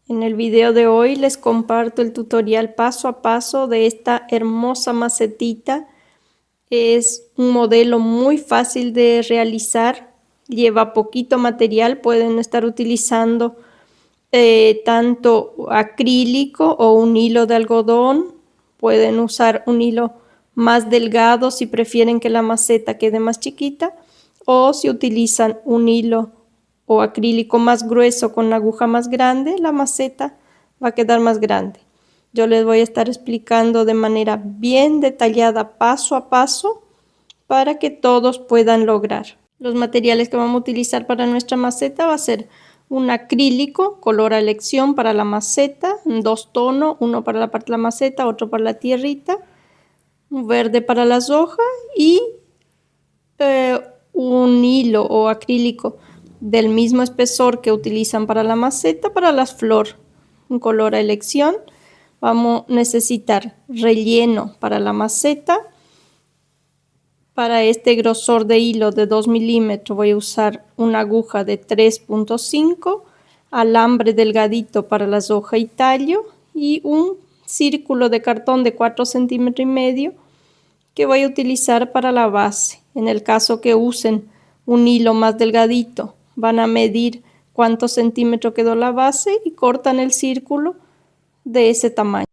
En el video de hoy les comparto el tutorial paso a paso de esta hermosa macetita. Es un modelo muy fácil de realizar, lleva poquito material, pueden estar utilizando tanto acrílico o un hilo de algodón. Pueden usar un hilo más delgado si prefieren que la maceta quede más chiquita, o si utilizan un hilo o acrílico más grueso con la aguja más grande, la maceta va a quedar más grande. Yo les voy a estar explicando de manera bien detallada, paso a paso, para que todos puedan lograr. Los materiales que vamos a utilizar para nuestra maceta va a ser un acrílico, color a elección para la maceta, dos tonos, uno para la parte de la maceta, otro para la tierrita, un verde para las hojas y un hilo o acrílico del mismo espesor que utilizan para la maceta para las flores, un color a elección. Vamos a necesitar relleno para la maceta. Para este grosor de hilo de 2 milímetros voy a usar una aguja de 3.5, alambre delgadito para las hojas y tallo y un círculo de cartón de 4 centímetros y medio que voy a utilizar para la base. En el caso que usen un hilo más delgadito, van a medir cuántos centímetros quedó la base y cortan el círculo de ese tamaño.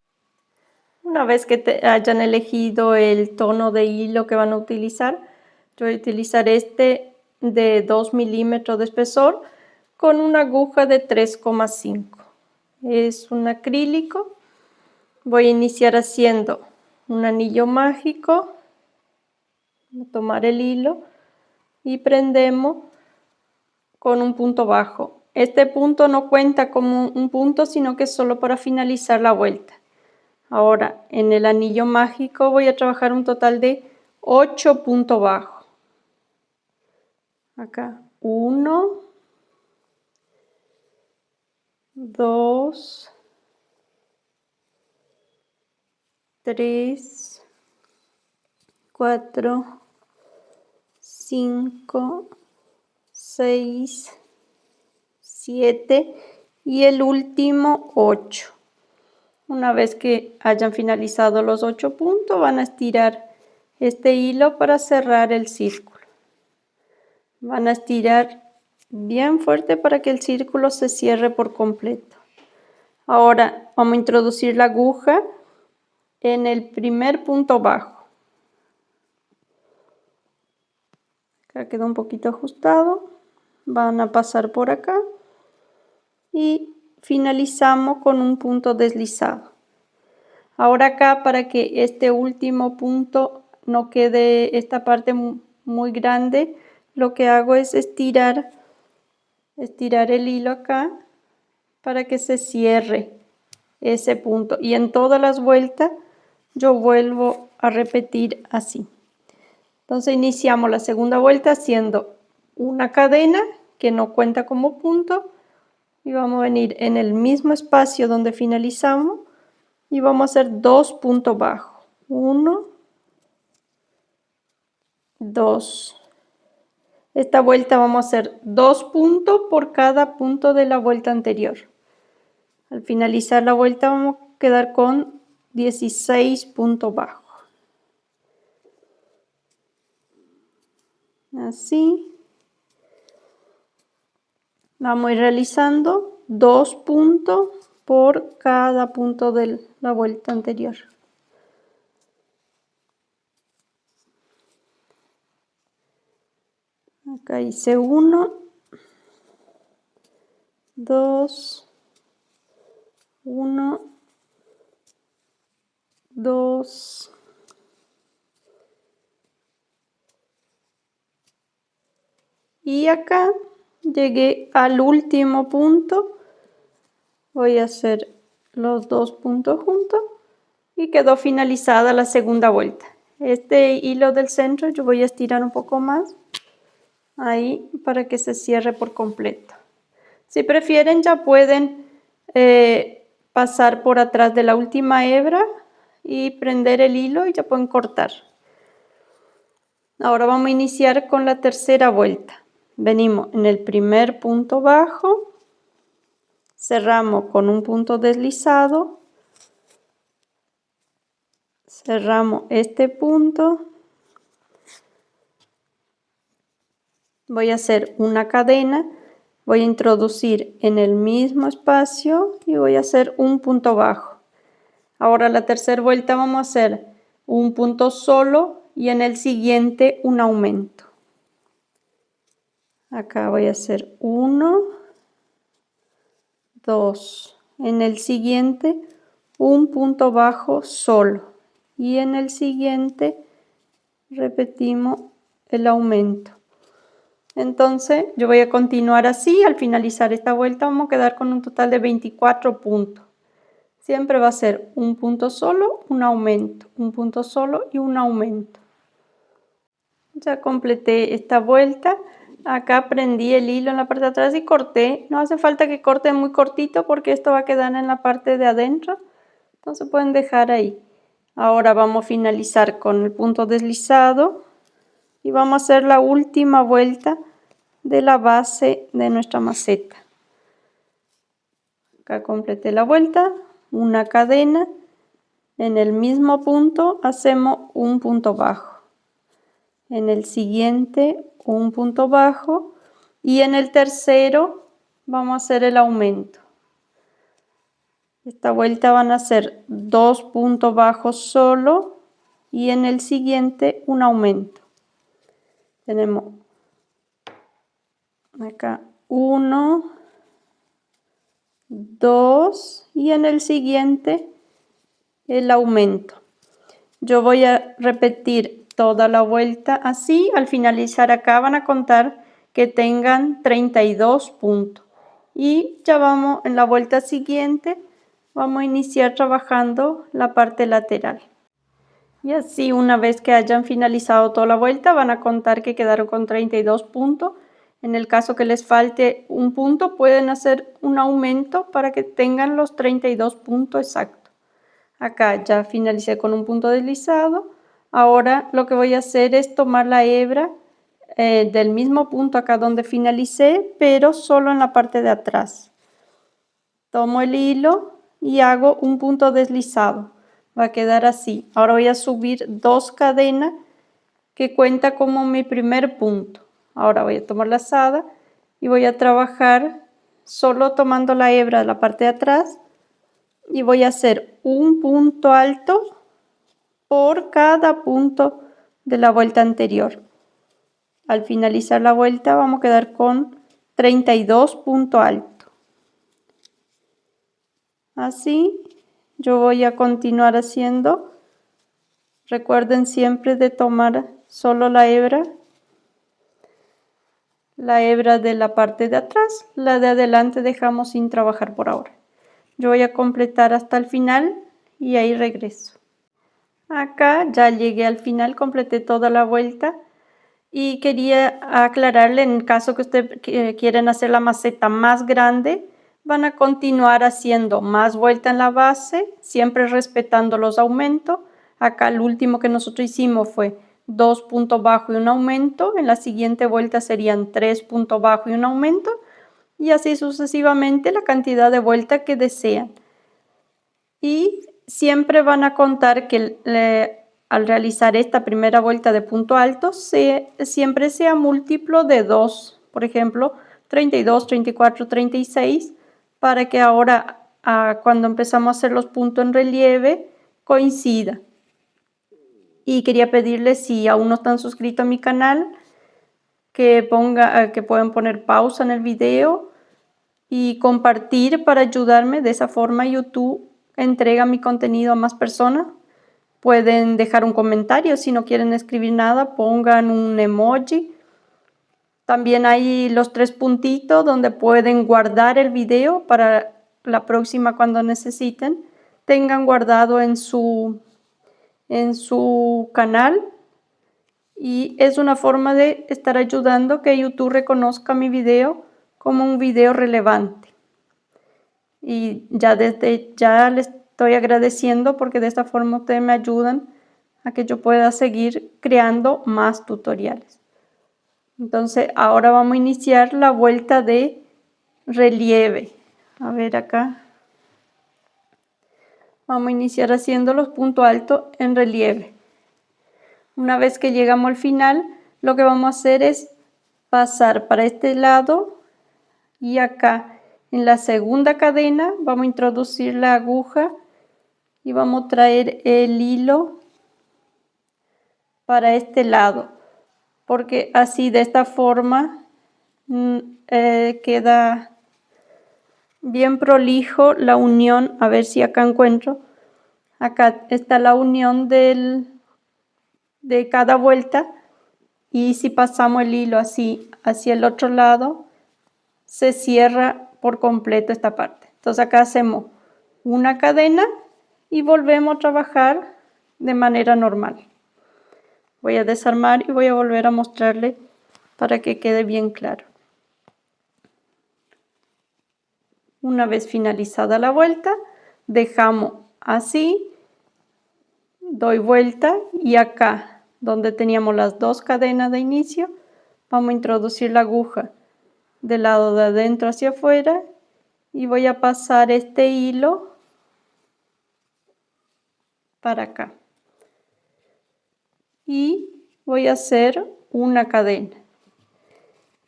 Una vez que hayan elegido el tono de hilo que van a utilizar, yo voy a utilizar este de 2 milímetros de espesor con una aguja de 3,5. Es un acrílico. Voy a iniciar haciendo un anillo mágico. Voy a tomar el hilo y prendemos con un punto bajo. Este punto no cuenta como un punto, sino que es solo para finalizar la vuelta. Ahora, en el anillo mágico voy a trabajar un total de 8 puntos bajos. Acá, 1, 2, 3, 4, 5, 6, 7 y el último 8. Una vez que hayan finalizado los 8 puntos, van a estirar este hilo para cerrar el círculo. Van a estirar bien fuerte para que el círculo se cierre por completo. Ahora vamos a introducir la aguja en el primer punto bajo. Acá quedó un poquito ajustado. Van a pasar por acá y finalizamos con un punto deslizado. Ahora acá, para que este último punto no quede esta parte muy grande, lo que hago es estirar el hilo acá para que se cierre ese punto, y en todas las vueltas yo vuelvo a repetir así. Entonces iniciamos la segunda vuelta haciendo una cadena que no cuenta como punto y vamos a venir en el mismo espacio donde finalizamos y vamos a hacer 2 puntos bajos. 1, 2. Esta vuelta vamos a hacer 2 puntos por cada punto de la vuelta anterior. Al finalizar la vuelta vamos a quedar con 16 puntos bajos. Así. Vamos a ir realizando 2 puntos por cada punto de la vuelta anterior. Acá hice 1, 2, 1, 2, y acá llegué al último punto. Voy a hacer los 2 puntos juntos y quedó finalizada la segunda vuelta. Este hilo del centro yo voy a estirar un poco más ahí para que se cierre por completo. Si prefieren, ya pueden pasar por atrás de la última hebra y prender el hilo y ya pueden cortar. Ahora vamos a iniciar con la tercera vuelta. Venimos en el primer punto bajo, cerramos con un punto deslizado, cerramos este punto, voy a hacer una cadena, voy a introducir en el mismo espacio y voy a hacer un punto bajo. Ahora la tercera vuelta vamos a hacer un punto solo y en el siguiente un aumento. Acá voy a hacer 1, 2, en el siguiente un punto bajo solo y en el siguiente repetimos el aumento. Entonces yo voy a continuar así. Al finalizar esta vuelta vamos a quedar con un total de 24 puntos. Siempre va a ser un punto solo, un aumento, un punto solo y un aumento. Ya completé esta vuelta. Acá prendí el hilo en la parte de atrás y corté. No hace falta que corte muy cortito porque esto va a quedar en la parte de adentro. Entonces pueden dejar ahí. Ahora vamos a finalizar con el punto deslizado y vamos a hacer la última vuelta de la base de nuestra maceta. Acá completé la vuelta, una cadena, en el mismo punto hacemos un punto bajo, en el siguiente un punto bajo y en el tercero vamos a hacer el aumento. Esta vuelta van a ser 2 puntos bajos solo y en el siguiente un aumento. Tenemos acá 1, 2 y en el siguiente el aumento. Yo voy a repetir toda la vuelta así. Al finalizar acá van a contar que tengan 32 puntos. Y ya vamos en la vuelta siguiente, vamos a iniciar trabajando la parte lateral. Y así una vez que hayan finalizado toda la vuelta van a contar que quedaron con 32 puntos. En el caso que les falte un punto pueden hacer un aumento para que tengan los 32 puntos exactos. Acá ya finalicé con un punto deslizado. Ahora lo que voy a hacer es tomar la hebra del mismo punto acá donde finalicé, pero solo en la parte de atrás. Tomo el hilo y hago un punto deslizado. Va a quedar así. Ahora voy a subir 2 cadenas que cuenta como mi primer punto. Ahora voy a tomar la lazada y voy a trabajar solo tomando la hebra de la parte de atrás y voy a hacer un punto alto por cada punto de la vuelta anterior. Al finalizar la vuelta vamos a quedar con 32 puntos altos. Así yo voy a continuar haciendo. Recuerden siempre de tomar solo la hebra de la parte de atrás, la de adelante dejamos sin trabajar por ahora. Yo voy a completar hasta el final y ahí regreso. Acá ya llegué al final, completé toda la vuelta y quería aclararle, en el caso que ustedes quieren hacer la maceta más grande, van a continuar haciendo más vuelta en la base, siempre respetando los aumentos. Acá el último que nosotros hicimos fue 2 puntos bajos y un aumento. En la siguiente vuelta serían 3 puntos bajos y un aumento. Y así sucesivamente la cantidad de vueltas que desean. Y siempre van a contar que al realizar esta primera vuelta de punto alto, siempre sea múltiplo de 2. Por ejemplo, 32, 34, 36, para que ahora cuando empezamos a hacer los puntos en relieve coincida. Y quería pedirles, si aún no están suscritos a mi canal, que pueden poner pausa en el video y compartir para ayudarme. De esa forma YouTube entrega mi contenido a más personas. Pueden dejar un comentario, si no quieren escribir nada, pongan un emoji. También hay los 3 puntitos donde pueden guardar el video para la próxima cuando necesiten. Tengan guardado en su canal. Y es una forma de estar ayudando que YouTube reconozca mi video como un video relevante. Y ya desde ya les estoy agradeciendo porque de esta forma ustedes me ayudan a que yo pueda seguir creando más tutoriales. Entonces ahora vamos a iniciar la vuelta de relieve. A ver acá. Vamos a iniciar haciendo los puntos altos en relieve. Una vez que llegamos al final, lo que vamos a hacer es pasar para este lado y acá en la segunda cadena vamos a introducir la aguja y vamos a traer el hilo para este lado, porque así de esta forma queda bien prolijo la unión. A ver si acá encuentro. Acá está la unión de cada vuelta, y si pasamos el hilo así hacia el otro lado, se cierra por completo esta parte. Entonces acá hacemos una cadena y volvemos a trabajar de manera normal. Voy a desarmar y voy a volver a mostrarle para que quede bien claro. Una vez finalizada la vuelta, dejamos así, doy vuelta y acá donde teníamos las dos cadenas de inicio, vamos a introducir la aguja del lado de adentro hacia afuera y voy a pasar este hilo para acá y voy a hacer una cadena.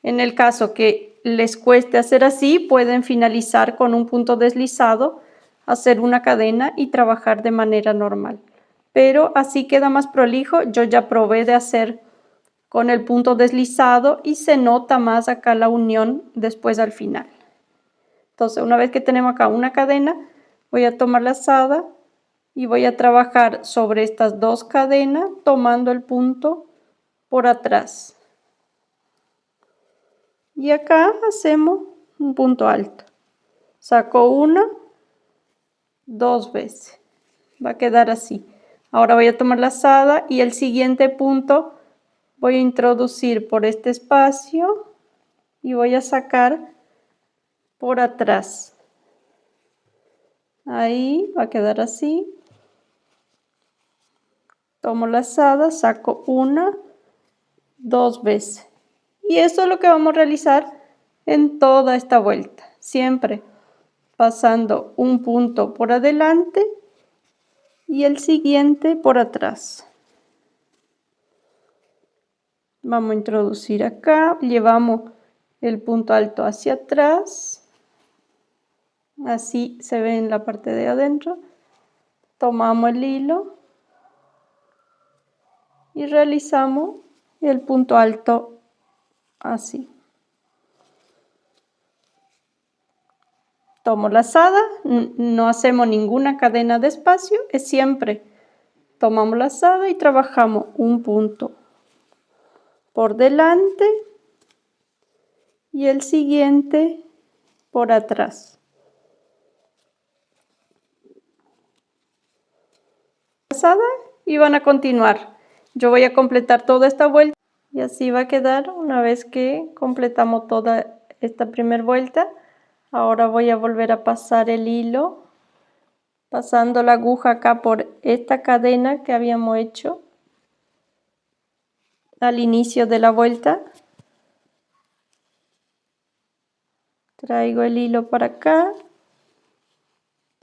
En el caso que les cueste hacer así, pueden finalizar con un punto deslizado, hacer una cadena y trabajar de manera normal, pero así queda más prolijo. Yo ya probé de hacer con el punto deslizado y se nota más acá la unión después al final. Entonces, una vez que tenemos acá una cadena, voy a tomar la lazada y voy a trabajar sobre estas dos cadenas tomando el punto por atrás. Y acá hacemos un punto alto. Saco una, dos veces. Va a quedar así. Ahora voy a tomar la lazada y el siguiente punto voy a introducir por este espacio y voy a sacar por atrás. Ahí va a quedar así. Tomo la lazada, saco una, dos veces. Y eso es lo que vamos a realizar en toda esta vuelta. Siempre pasando un punto por adelante y el siguiente por atrás. Vamos a introducir acá, llevamos el punto alto hacia atrás. Así se ve en la parte de adentro. Tomamos el hilo y realizamos el punto alto así. Tomo la lazada, no hacemos ninguna cadena de espacio, es siempre tomamos la lazada y trabajamos un punto por delante y el siguiente por atrás. Lazada y van a continuar. Yo voy a completar toda esta vuelta y así va a quedar una vez que completamos toda esta primera vuelta. Ahora voy a volver a pasar el hilo, pasando la aguja acá por esta cadena que habíamos hecho al inicio de la vuelta. Traigo el hilo para acá,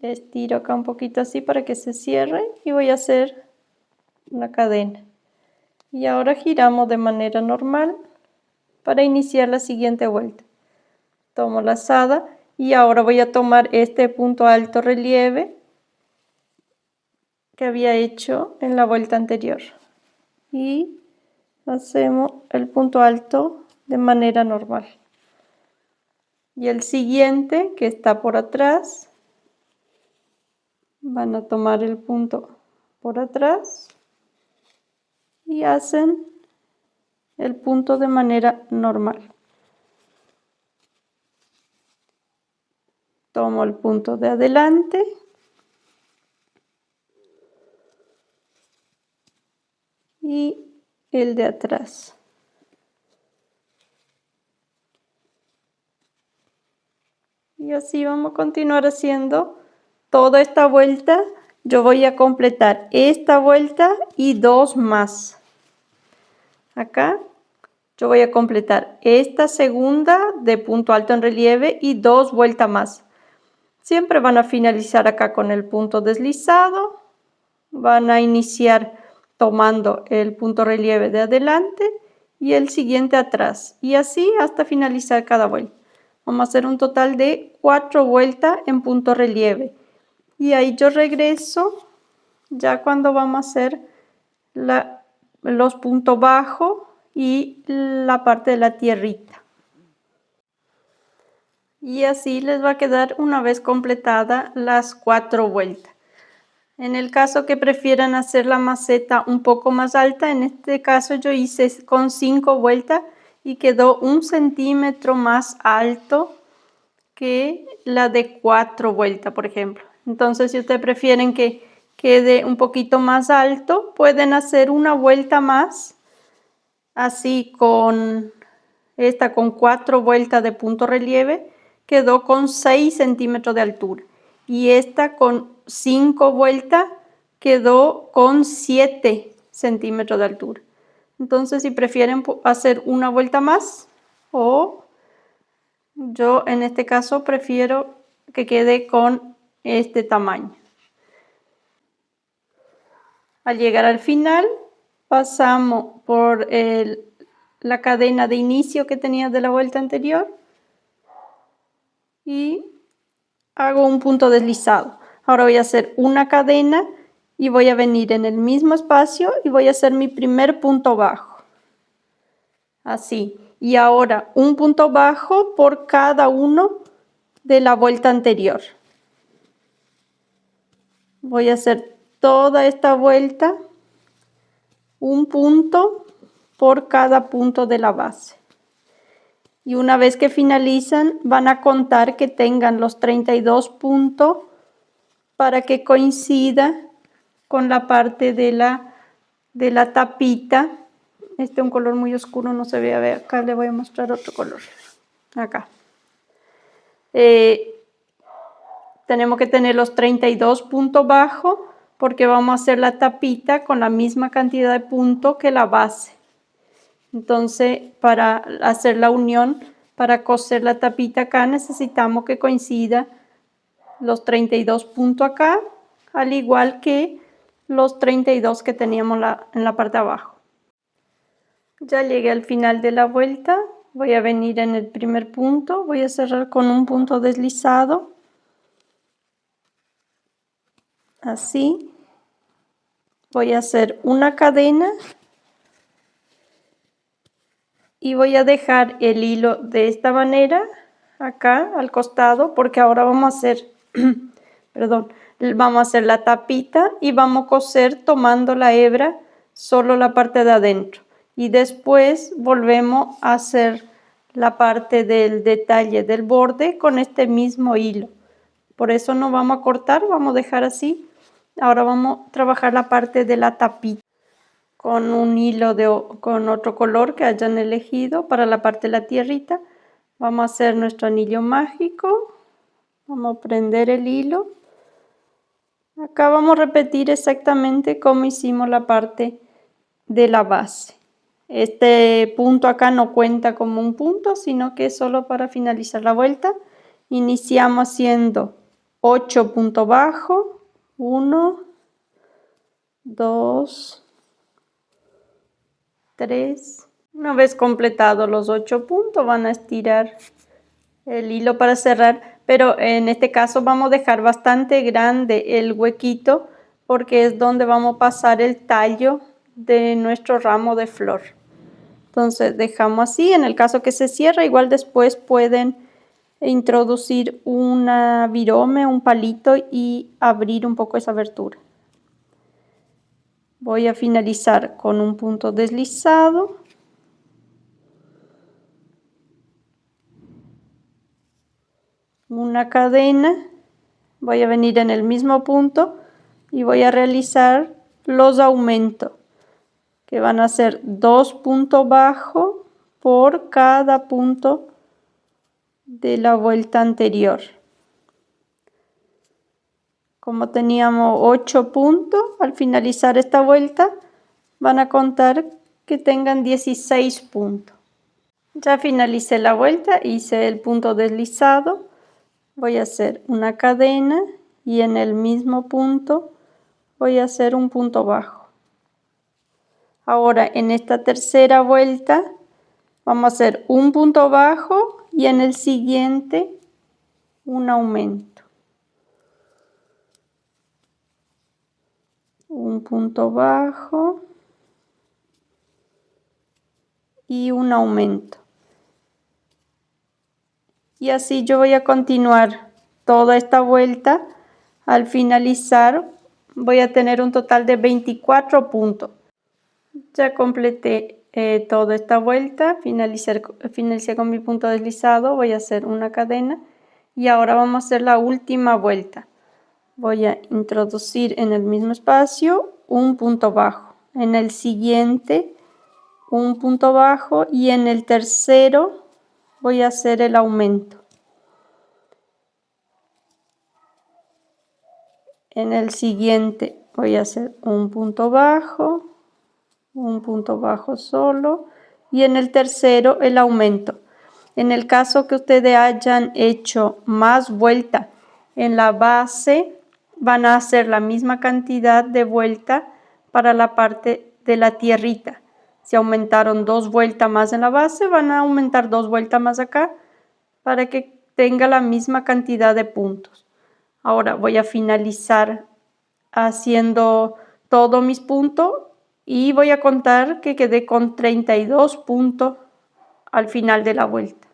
estiro acá un poquito así para que se cierre y voy a hacer una cadena. Y ahora giramos de manera normal para iniciar la siguiente vuelta. Tomo la lazada y ahora voy a tomar este punto alto relieve que había hecho en la vuelta anterior y hacemos el punto alto de manera normal. Y el siguiente que está por atrás, van a tomar el punto por atrás y hacen el punto de manera normal. Tomo el punto de adelante y el de atrás. Y así vamos a continuar haciendo toda esta vuelta. Yo voy a completar esta vuelta y dos más. Acá yo voy a completar esta segunda de punto alto en relieve y dos vueltas más. Siempre van a finalizar acá con el punto deslizado, van a iniciar tomando el punto relieve de adelante y el siguiente atrás, y así hasta finalizar cada vuelta. Vamos a hacer un total de 4 vueltas en punto relieve, y ahí yo regreso ya cuando vamos a hacer los puntos bajos y la parte de la tierrita. Y así les va a quedar una vez completada las 4 vueltas. En el caso que prefieran hacer la maceta un poco más alta, en este caso yo hice con 5 vueltas y quedó 1 centímetro más alto que la de 4 vueltas, por ejemplo. Entonces, si ustedes prefieren que quede un poquito más alto, pueden hacer una vuelta más, así con esta con 4 vueltas de punto relieve, quedó con 6 centímetros de altura. Y esta con 5 vueltas quedó con 7 centímetros de altura. Entonces, si prefieren hacer una vuelta más, o yo en este caso prefiero que quede con este tamaño. Al llegar al final, pasamos por la cadena de inicio que tenía de la vuelta anterior y hago un punto deslizado. Ahora voy a hacer una cadena y voy a venir en el mismo espacio y voy a hacer mi primer punto bajo. Así. Y ahora un punto bajo por cada uno de la vuelta anterior. Voy a hacer toda esta vuelta, un punto por cada punto de la base. Y una vez que finalizan, van a contar que tengan los 32 puntos para que coincida con la parte de la tapita. Este es un color muy oscuro, no se ve. A ver, acá le voy a mostrar otro color. Acá. Tenemos que tener los 32 puntos bajos porque vamos a hacer la tapita con la misma cantidad de puntos que la base. Entonces, para hacer la unión, para coser la tapita acá, necesitamos que coincida los 32 puntos acá, al igual que los 32 que teníamos en la parte de abajo. Ya llegué al final de la vuelta, voy a venir en el primer punto, voy a cerrar con un punto deslizado, así. Voy a hacer una cadena y voy a dejar el hilo de esta manera acá al costado, porque ahora vamos a hacer perdón, vamos a hacer la tapita y vamos a coser tomando la hebra solo la parte de adentro, y después volvemos a hacer la parte del detalle del borde con este mismo hilo. Por eso no vamos a cortar, vamos a dejar así. Ahora vamos a trabajar la parte de la tapita con un hilo con otro color que hayan elegido para la parte de la tierrita. Vamos a hacer nuestro anillo mágico, vamos a prender el hilo. Acá vamos a repetir exactamente como hicimos la parte de la base. Este punto acá no cuenta como un punto, sino que es solo para finalizar la vuelta. Iniciamos haciendo 8 puntos bajos, 1, 2, 3. Una vez completados los 8 puntos, van a estirar el hilo para cerrar, pero en este caso vamos a dejar bastante grande el huequito porque es donde vamos a pasar el tallo de nuestro ramo de flor. Entonces dejamos así. En el caso que se cierre, igual después pueden introducir una virome, un palito, y abrir un poco esa abertura. Voy a finalizar con un punto deslizado. Una cadena. Voy a venir en el mismo punto y voy a realizar los aumentos, que van a ser 2 puntos bajos por cada punto de la vuelta anterior. Como teníamos 8 puntos, al finalizar esta vuelta van a contar que tengan 16 puntos. Ya finalicé la vuelta, hice el punto deslizado, voy a hacer una cadena y en el mismo punto voy a hacer un punto bajo. Ahora en esta tercera vuelta vamos a hacer un punto bajo y en el siguiente un aumento. Un punto bajo y un aumento. Y así yo voy a continuar toda esta vuelta. Al finalizar voy a tener un total de 24 puntos. Ya completé toda esta vuelta, finalicé con mi punto deslizado, voy a hacer una cadena y ahora vamos a hacer la última vuelta. Voy a introducir en el mismo espacio un punto bajo, en el siguiente un punto bajo y en el tercero voy a hacer el aumento. En el siguiente voy a hacer un punto bajo solo y en el tercero el aumento. En el caso que ustedes hayan hecho más vuelta en la base, van a hacer la misma cantidad de vuelta para la parte de la tierrita. Si aumentaron 2 vueltas más en la base, van a aumentar 2 vueltas más acá para que tenga la misma cantidad de puntos. Ahora voy a finalizar haciendo todos mis puntos y voy a contar que quedé con 32 puntos al final de la vuelta.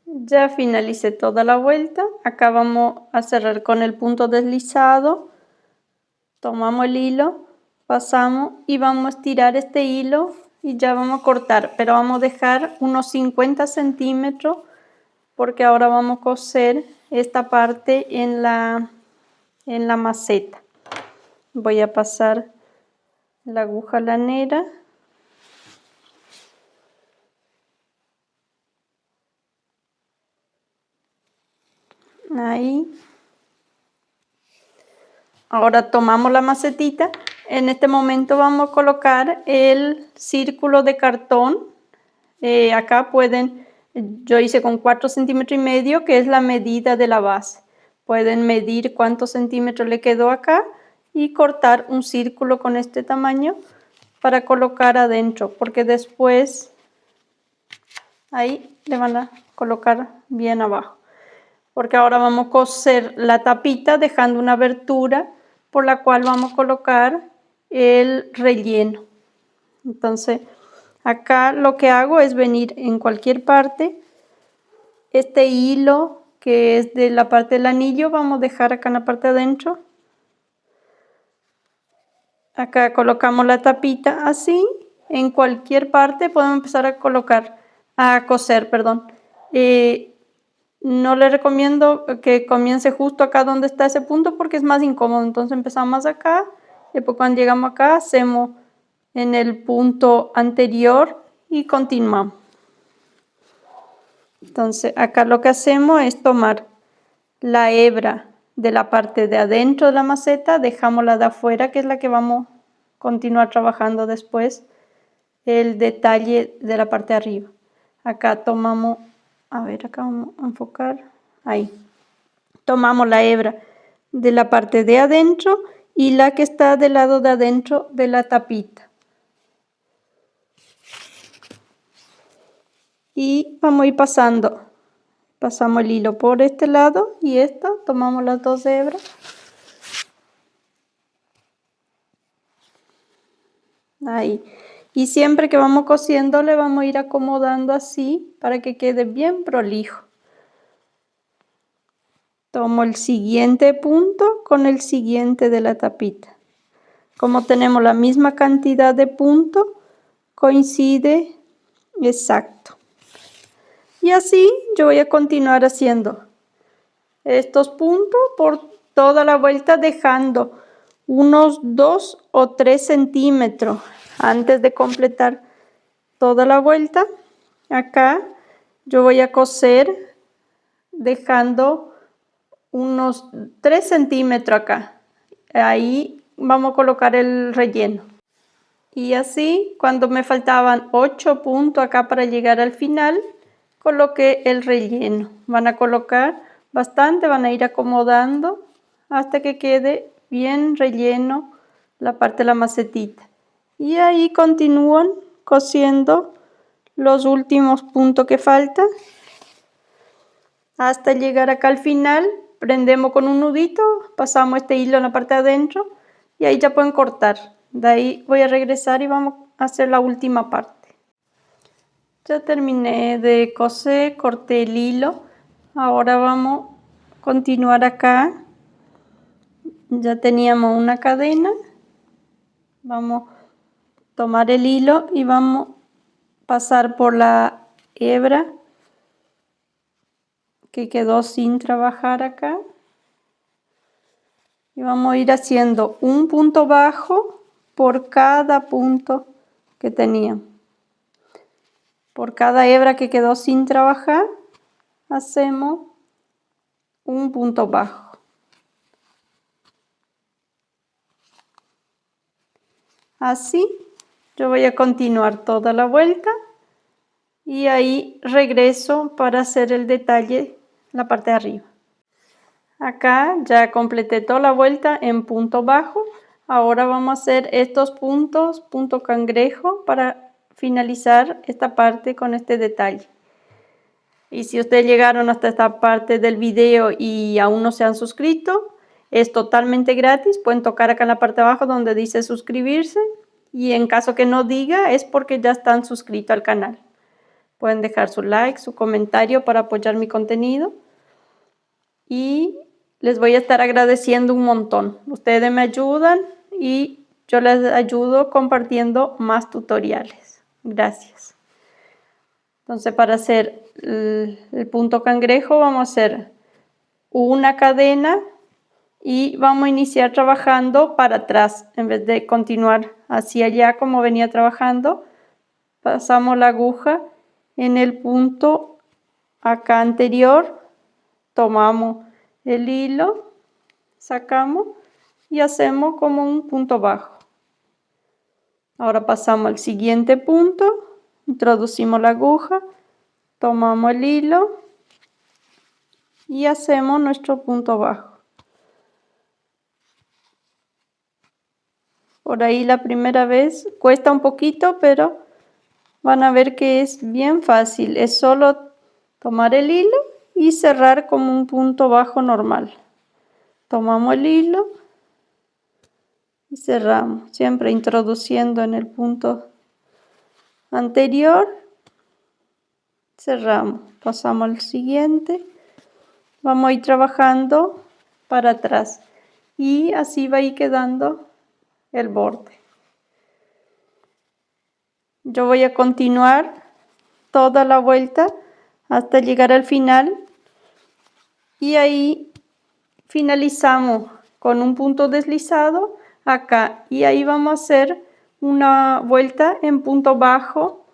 Ya finalicé toda la vuelta. Acá vamos a cerrar con el punto deslizado. Tomamos el hilo, pasamos y vamos a estirar este hilo y ya vamos a cortar, pero vamos a dejar unos 50 centímetros porque ahora vamos a coser esta parte en la maceta. Voy a pasar la aguja lanera. Ahí. Ahora tomamos la macetita. En este momento vamos a colocar el círculo de cartón. Acá pueden, yo hice con 4,5 centímetros, que es la medida de la base. Pueden medir cuántos centímetros le quedó acá y cortar un círculo con este tamaño para colocar adentro, porque después ahí le van a colocar bien abajo. Porque ahora vamos a coser la tapita dejando una abertura por la cual vamos a colocar el relleno. Entonces acá lo que hago es venir en cualquier parte, este hilo que es de la parte del anillo, vamos a dejar acá en la parte de adentro. Acá colocamos la tapita así, en cualquier parte podemos empezar a coser, perdón. No le recomiendo que comience justo acá donde está ese punto porque es más incómodo. Entonces empezamos acá, después cuando llegamos acá hacemos en el punto anterior y continuamos. Entonces acá lo que hacemos es tomar la hebra de la parte de adentro de la maceta, dejamos la de afuera que es la que vamos a continuar trabajando después, el detalle de la parte de arriba. Acá tomamos, a ver, acá vamos a enfocar, ahí. Tomamos la hebra de la parte de adentro y la que está del lado de adentro de la tapita. Y vamos a ir pasamos el hilo por este lado y tomamos las 2 hebras. Ahí. Y siempre que vamos cosiendo le vamos a ir acomodando así para que quede bien prolijo. Tomo el siguiente punto con el siguiente de la tapita. Como tenemos la misma cantidad de puntos, coincide exacto. Y así yo voy a continuar haciendo estos puntos por toda la vuelta, dejando unos 2 o 3 centímetros antes de completar toda la vuelta. Acá yo voy a coser dejando unos 3 centímetros acá. Ahí vamos a colocar el relleno. Y así, cuando me faltaban 8 puntos acá para llegar al final, coloqué el relleno. Van a colocar bastante, van a ir acomodando hasta que quede bien relleno la parte de la macetita. Y ahí continúan cosiendo los últimos puntos que faltan hasta llegar acá al final. Prendemos con un nudito, pasamos este hilo en la parte de adentro y ahí ya pueden cortar. De ahí voy a regresar y vamos a hacer la última parte. Ya terminé de coser, corté el hilo. Ahora vamos a continuar acá. Ya teníamos una cadena. Vamos a tomar el hilo y vamos a pasar por la hebra que quedó sin trabajar acá. Y vamos a ir haciendo un punto bajo por cada punto que teníamos. Por cada hebra que quedó sin trabajar, hacemos un punto bajo. Así, yo voy a continuar toda la vuelta y ahí regreso para hacer el detalle, la parte de arriba. Acá ya completé toda la vuelta en punto bajo. Ahora vamos a hacer estos puntos, punto cangrejo, para finalizar esta parte con este detalle. Y si ustedes llegaron hasta esta parte del video y aún no se han suscrito, es totalmente gratis. Pueden tocar acá en la parte de abajo donde dice suscribirse. Y en caso que no diga, es porque ya están suscritos al canal. Pueden dejar su like, su comentario para apoyar mi contenido. Y les voy a estar agradeciendo un montón. Ustedes me ayudan y yo les ayudo compartiendo más tutoriales. Gracias. Entonces, para hacer el punto cangrejo vamos a hacer una cadena y vamos a iniciar trabajando para atrás. En vez de continuar hacia allá como venía trabajando, pasamos la aguja en el punto acá anterior, tomamos el hilo, sacamos y hacemos como un punto bajo. Ahora pasamos al siguiente punto, introducimos la aguja, tomamos el hilo y hacemos nuestro punto bajo. Por ahí la primera vez cuesta un poquito, pero van a ver que es bien fácil. Es solo tomar el hilo y cerrar como un punto bajo normal. Tomamos el hilo y cerramos, siempre introduciendo en el punto anterior, cerramos, pasamos al siguiente, vamos a ir trabajando para atrás y así va a ir quedando el borde. Yo voy a continuar toda la vuelta hasta llegar al final y ahí finalizamos con un punto deslizado acá y ahí vamos a hacer una vuelta en punto bajo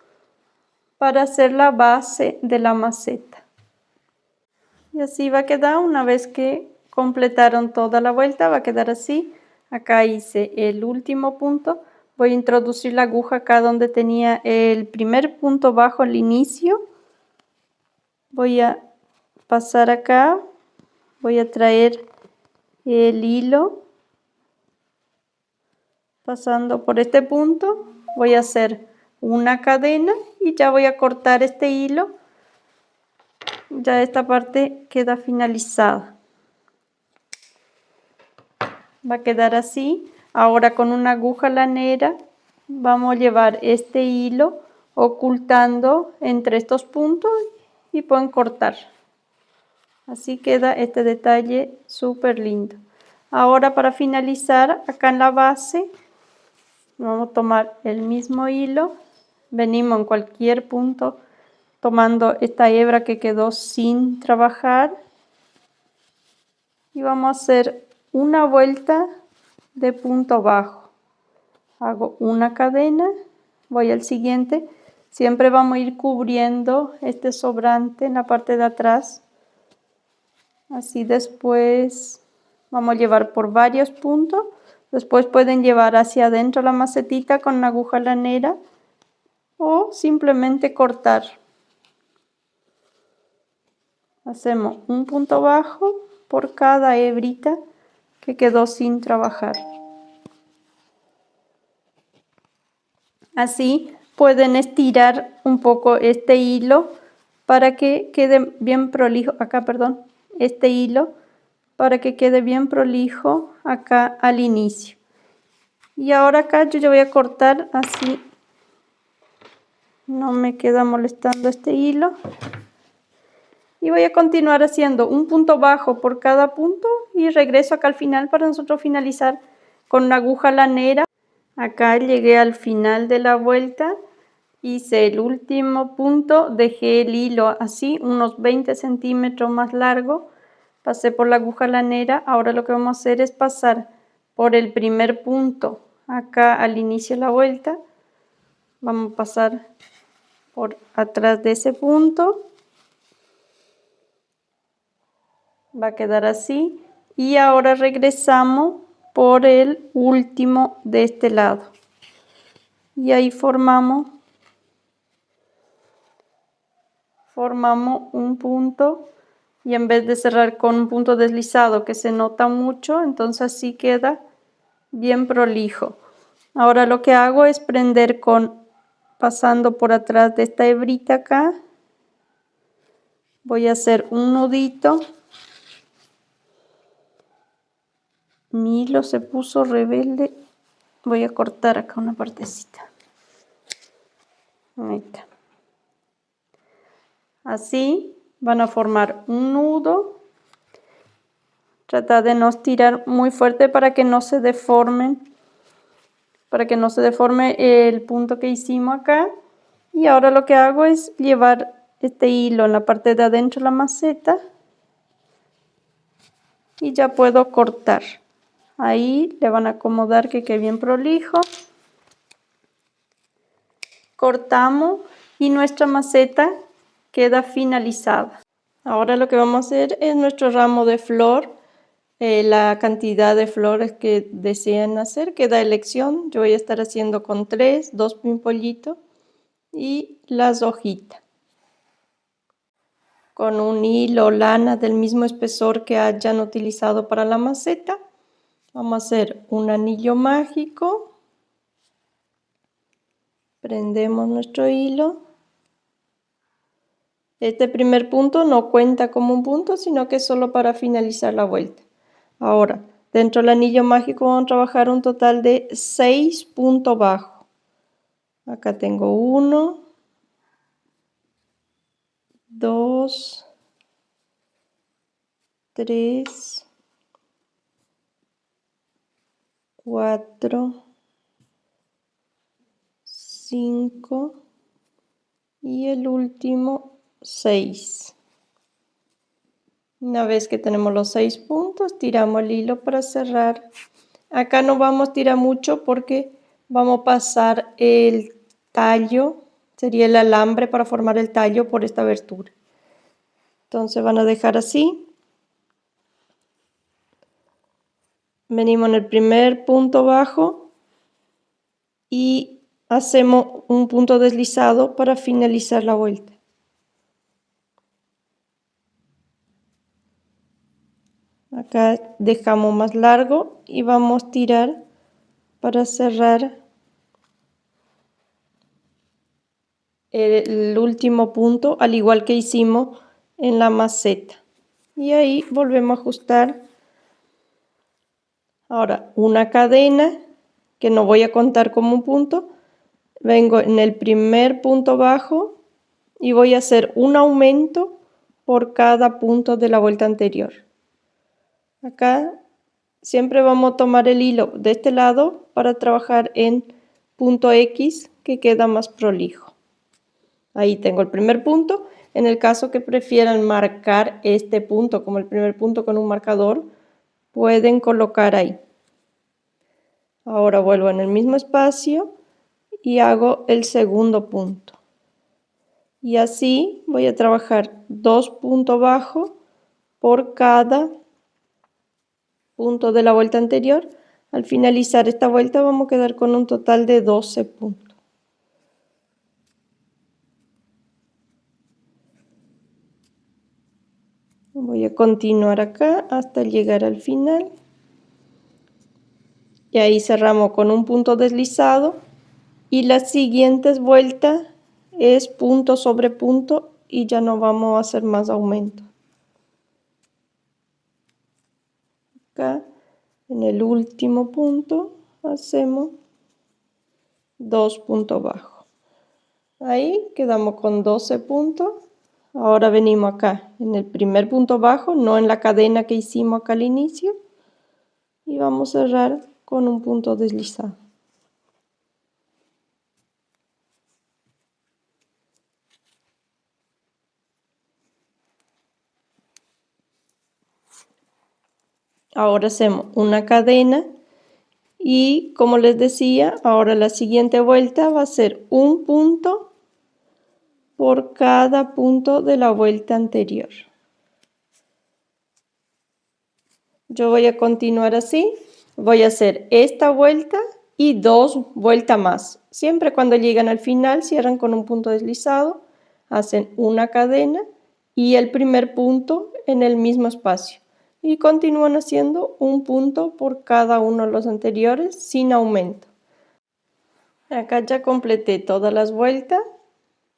para hacer la base de la maceta. Y así va a quedar una vez que completaron toda la vuelta, va a quedar así. Acá hice el último punto. Voy a introducir la aguja acá donde tenía el primer punto bajo al inicio. Voy a pasar acá, voy a traer el hilo pasando por este punto, voy a hacer una cadena y ya voy a cortar este hilo. Ya esta parte queda finalizada. Va a quedar así. Ahora con una aguja lanera vamos a llevar este hilo ocultando entre estos puntos y pueden cortar. Así queda este detalle súper lindo. Ahora para finalizar acá en la base vamos a tomar el mismo hilo, venimos en cualquier punto tomando esta hebra que quedó sin trabajar y vamos a hacer una vuelta de punto bajo. Hago una cadena, voy al siguiente, siempre vamos a ir cubriendo este sobrante en la parte de atrás. Así después vamos a llevar por varios puntos. Después pueden llevar hacia adentro la macetita con una aguja lanera o simplemente cortar. Hacemos un punto bajo por cada hebrita que quedó sin trabajar. Así pueden estirar un poco este hilo para que quede bien prolijo, este hilo para que quede bien prolijo acá al inicio. Y ahora acá yo ya voy a cortar así, no me queda molestando este hilo. Y voy a continuar haciendo un punto bajo por cada punto y regreso acá al final para nosotros finalizar con una aguja lanera. Acá llegué al final de la vuelta, hice el último punto, dejé el hilo así, unos 20 centímetros más largo, pasé por la aguja lanera. Ahora lo que vamos a hacer es pasar por el primer punto, acá al inicio de la vuelta, vamos a pasar por atrás de ese punto. Va a quedar así y ahora regresamos por el último de este lado y ahí formamos un punto, y en vez de cerrar con un punto deslizado que se nota mucho, entonces así queda bien prolijo. Ahora lo que hago es prender pasando por atrás de esta hebrita acá, voy a hacer un nudito. Mi hilo se puso rebelde, voy a cortar acá una partecita. Ahí está. Así van a formar un nudo. Trata de no estirar muy fuerte para que no se deforme el punto que hicimos acá. Y ahora lo que hago es llevar este hilo en la parte de adentro de la maceta y ya puedo cortar. Ahí le van a acomodar que quede bien prolijo. Cortamos y nuestra maceta queda finalizada. Ahora lo que vamos a hacer es nuestro ramo de flor. La cantidad de flores que desean hacer queda a elección. Yo voy a estar haciendo con 2 pimpollitos y las hojitas. Con un hilo o lana del mismo espesor que hayan utilizado para la maceta, vamos a hacer un anillo mágico. Prendemos nuestro hilo. Este primer punto no cuenta como un punto, sino que es solo para finalizar la vuelta. Ahora, dentro del anillo mágico vamos a trabajar un total de 6 puntos bajos. Acá tengo 1, 2, 3, 4, 5 y el último 6. Una vez que tenemos los 6 puntos, tiramos el hilo para cerrar. Acá no vamos a tirar mucho porque vamos a pasar el tallo, sería el alambre para formar el tallo por esta abertura. Entonces van a dejar así. Venimos en el primer punto bajo y hacemos un punto deslizado para finalizar la vuelta. Acá dejamos más largo y vamos a tirar para cerrar el último punto, al igual que hicimos en la maceta. Y ahí volvemos a ajustar. Ahora una cadena que no voy a contar como un punto. Vengo en el primer punto bajo y voy a hacer un aumento por cada punto de la vuelta anterior. Acá siempre vamos a tomar el hilo de este lado para trabajar en punto X, que queda más prolijo. Ahí tengo el primer punto. En el caso que prefieran marcar este punto como el primer punto con un marcador, pueden colocar ahí. Ahora vuelvo en el mismo espacio y hago el segundo punto. Y así voy a trabajar 2 puntos bajos por cada punto de la vuelta anterior. Al finalizar esta vuelta vamos a quedar con un total de 12 puntos. Voy a continuar acá hasta llegar al final. Y ahí cerramos con un punto deslizado. Y las siguientes vueltas es punto sobre punto y ya no vamos a hacer más aumento. Acá en el último punto hacemos 2 puntos bajos. Ahí quedamos con 12 puntos. Ahora venimos acá en el primer punto bajo, no en la cadena que hicimos acá al inicio. Y vamos a cerrar con un punto deslizado. Ahora hacemos una cadena y como les decía, ahora la siguiente vuelta va a ser un punto por cada punto de la vuelta anterior. Yo voy a continuar así, voy a hacer esta vuelta y 2 vueltas más. Siempre cuando llegan al final cierran con un punto deslizado, hacen una cadena y el primer punto en el mismo espacio. Y continúan haciendo un punto por cada uno de los anteriores sin aumento. Acá ya completé todas las vueltas.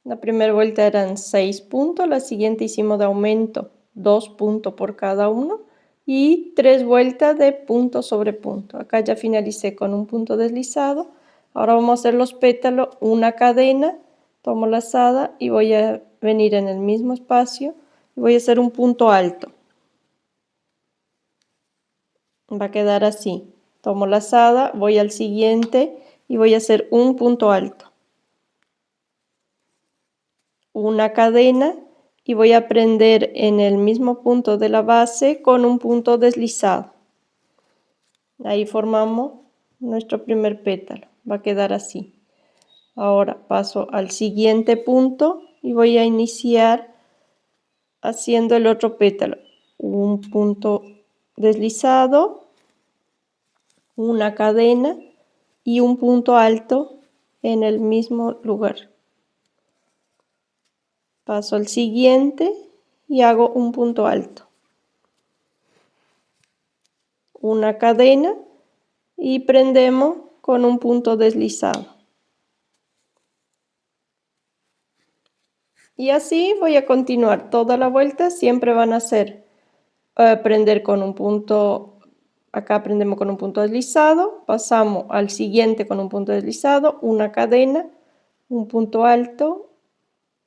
La primera vuelta eran 6 puntos, la siguiente hicimos de aumento 2 puntos por cada uno y 3 vueltas de punto sobre punto. Acá ya finalicé con un punto deslizado. Ahora vamos a hacer los pétalos, una cadena, tomo lazada y voy a venir en el mismo espacio y voy a hacer un punto alto. Va a quedar así. Tomo lazada, voy al siguiente y voy a hacer un punto alto. Una cadena y voy a prender en el mismo punto de la base con un punto deslizado. Ahí formamos nuestro primer pétalo. Va a quedar así. Ahora paso al siguiente punto y voy a iniciar haciendo el otro pétalo. Un punto deslizado, una cadena y un punto alto en el mismo lugar. Paso al siguiente y hago un punto alto. Una cadena y prendemos con un punto deslizado. Y así voy a continuar toda la vuelta, siempre van a ser prender con un punto, acá prendemos con un punto deslizado, pasamos al siguiente con un punto deslizado, una cadena, un punto alto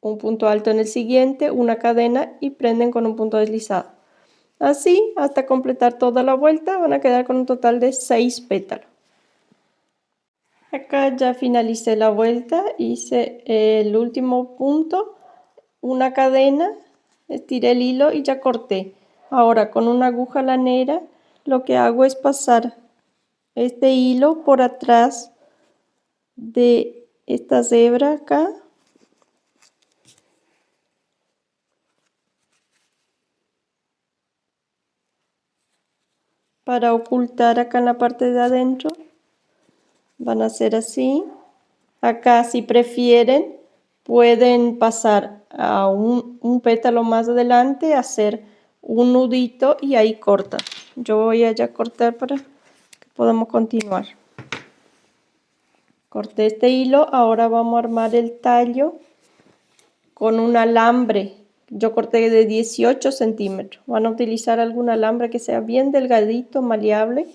en el siguiente, una cadena y prenden con un punto deslizado. Así hasta completar toda la vuelta van a quedar con un total de 6 pétalos. Acá ya finalicé la vuelta, hice el último punto, una cadena, estiré el hilo y ya corté. Ahora con una aguja lanera lo que hago es pasar este hilo por atrás de esta hebra acá. Para ocultar acá en la parte de adentro. Van a hacer así. Acá si prefieren pueden pasar a un pétalo más adelante, hacer un nudito y ahí cortan. Yo voy a ya cortar para que podamos continuar. Corté este hilo, ahora vamos a armar el tallo con un alambre. Yo corté de 18 centímetros. Van a utilizar algún alambre que sea bien delgadito, maleable.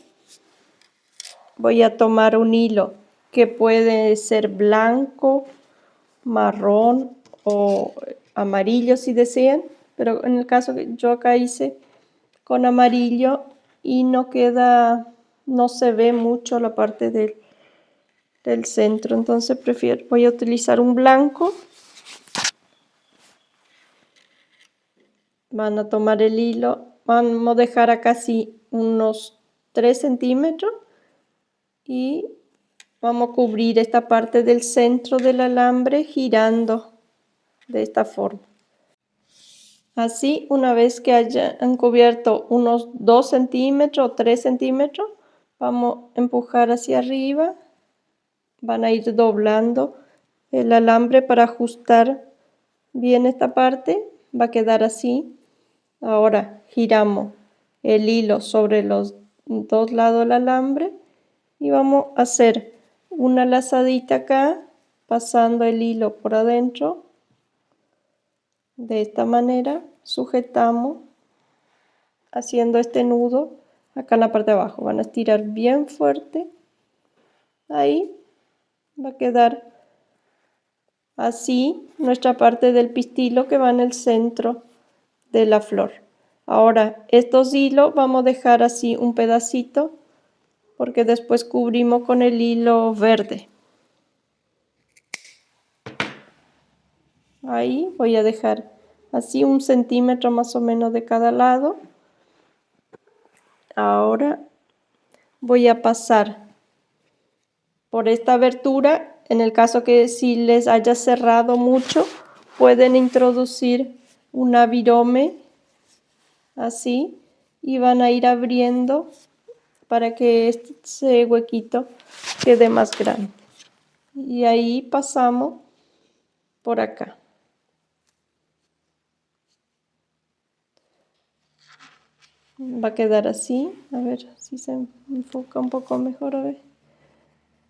Voy a tomar un hilo que puede ser blanco, marrón o amarillo si desean, pero en el caso que yo acá hice con amarillo y no queda, no se ve mucho la parte del centro, entonces voy a utilizar un blanco. Van a tomar el hilo, vamos a dejar acá así unos 3 centímetros y vamos a cubrir esta parte del centro del alambre girando de esta forma. Así, una vez que hayan cubierto unos 2 centímetros o 3 centímetros, vamos a empujar hacia arriba. Van a ir doblando el alambre para ajustar bien esta parte. Va a quedar así. Ahora giramos el hilo sobre los dos lados del alambre y vamos a hacer una lazadita acá, pasando el hilo por adentro. De esta manera sujetamos haciendo este nudo acá en la parte de abajo. Van a estirar bien fuerte. Ahí va a quedar así nuestra parte del pistilo que va en el centro de la flor. Ahora estos hilos vamos a dejar así un pedacito porque después cubrimos con el hilo verde. Ahí voy a dejar así 1 centímetro más o menos de cada lado. Ahora voy a pasar por esta abertura. En el caso que si les haya cerrado mucho, pueden introducir una virome así y van a ir abriendo para que este huequito quede más grande. Y ahí pasamos por acá. Va a quedar así. A ver si se enfoca un poco mejor. A ver.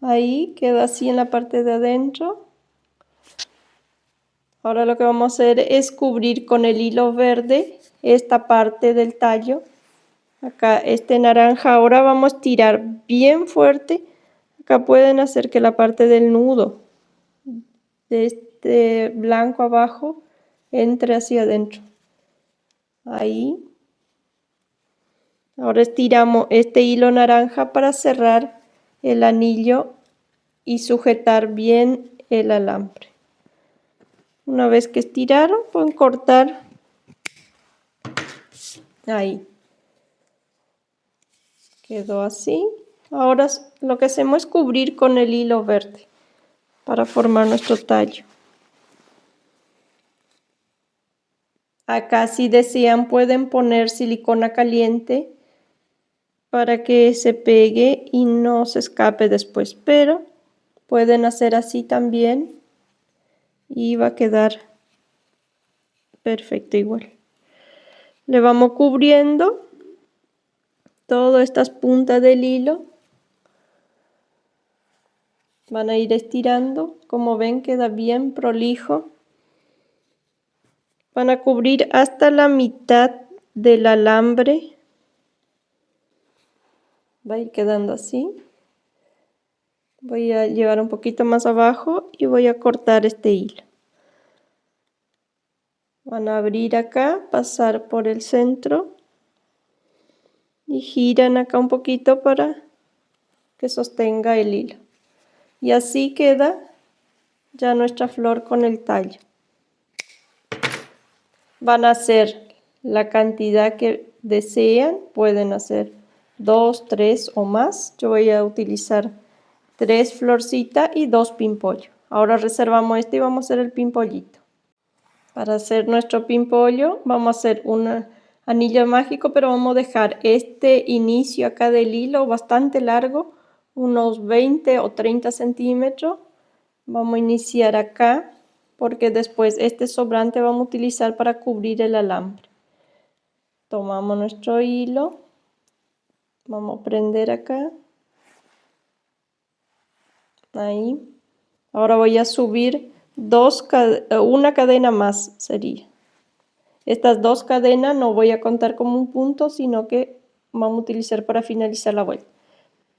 Ahí queda así en la parte de adentro. Ahora lo que vamos a hacer es cubrir con el hilo verde esta parte del tallo. Acá este naranja. Ahora vamos a estirar bien fuerte. Acá pueden hacer que la parte del nudo de este blanco abajo entre hacia adentro. Ahí. Ahora estiramos este hilo naranja para cerrar el anillo y sujetar bien el alambre. Una vez que estiraron, pueden cortar ahí. Quedó así. Ahora lo que hacemos es cubrir con el hilo verde para formar nuestro tallo. Acá si desean pueden poner silicona caliente para que se pegue y no se escape después, pero pueden hacer así también y va a quedar perfecto igual. Le vamos cubriendo todas estas puntas del hilo. Van a ir estirando, como ven queda bien prolijo. Van a cubrir hasta la mitad del alambre. Va a ir quedando así. Voy a llevar un poquito más abajo y voy a cortar este hilo. Van a abrir acá, pasar por el centro y giran acá un poquito para que sostenga el hilo. Y así queda ya nuestra flor con el tallo. Van a hacer la cantidad que desean, pueden hacer 2, 3 o más. Yo voy a utilizar 3 florcitas y 2 pimpollos. Ahora reservamos este y vamos a hacer el pimpollito. Para hacer nuestro pimpollo vamos a hacer un anillo mágico, pero vamos a dejar este inicio acá del hilo bastante largo, unos 20 o 30 centímetros. Vamos a iniciar acá porque después este sobrante vamos a utilizar para cubrir el alambre. Tomamos nuestro hilo, vamos a prender acá. Ahí. Ahora voy a subir una cadena más sería. Estas 2 cadenas no voy a contar como un punto, sino que vamos a utilizar para finalizar la vuelta.